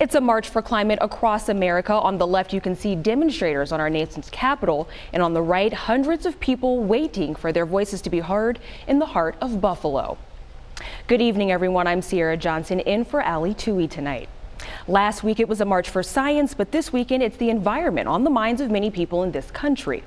It's a march for climate across America. On the left, you can see demonstrators on our nation's capital, and on the right, hundreds of people waiting for their voices to be heard in the heart of Buffalo. Good evening, everyone. I'm Sierra Johnson in for Ali Tui tonight. Last week, it was a march for science, but this weekend, it's the environment on the minds of many people in this country.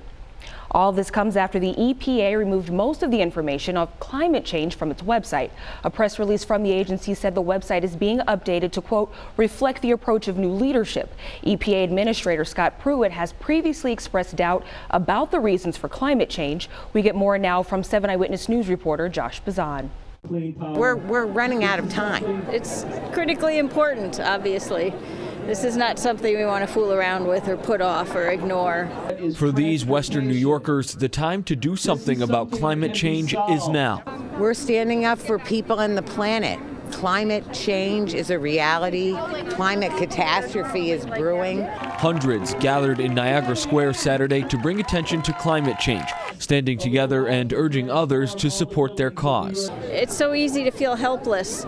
All this comes after the EPA removed most of the information of climate change from its website. A press release from the agency said the website is being updated to, quote, reflect the approach of new leadership. EPA Administrator Scott Pruitt has previously expressed doubt about the reasons for climate change. We get more now from 7 Eyewitness News reporter Josh Bazan. We're running out of time. It's critically important, obviously. This is not something we want to fool around with or put off or ignore. For these Western New Yorkers, the time to do something about climate change is now. We're standing up for people and the planet. Climate change is a reality. Climate catastrophe is brewing. Hundreds gathered in Niagara Square Saturday to bring attention to climate change, standing together and urging others to support their cause. It's so easy to feel helpless.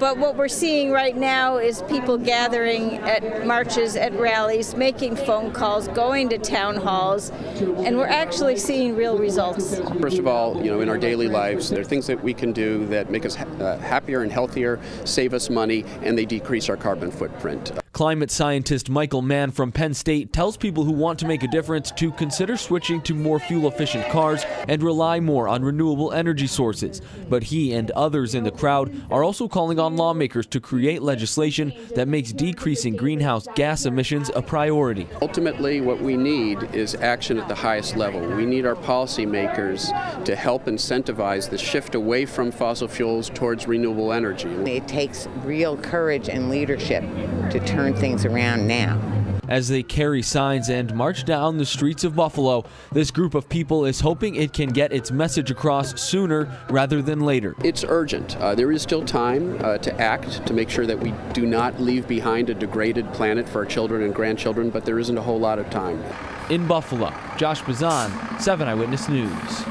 But what we're seeing right now is people gathering at marches, at rallies, making phone calls, going to town halls, and we're actually seeing real results. First of all, in our daily lives, there are things that we can do that make us happier and healthier, save us money, and they decrease our carbon footprint. Climate scientist Michael Mann from Penn State tells people who want to make a difference to consider switching to more fuel-efficient cars and rely more on renewable energy sources. But he and others in the crowd are also calling on lawmakers to create legislation that makes decreasing greenhouse gas emissions a priority. Ultimately, what we need is action at the highest level. We need our policymakers to help incentivize the shift away from fossil fuels towards renewable energy. It takes real courage and leadership to turn things around now. As they carry signs and march down the streets of Buffalo, this group of people is hoping it can get its message across sooner rather than later. It's urgent. There is still time to act to make sure that we do not leave behind a degraded planet for our children and grandchildren, but there isn't a whole lot of time. In Buffalo, Josh Bazan, 7 Eyewitness News.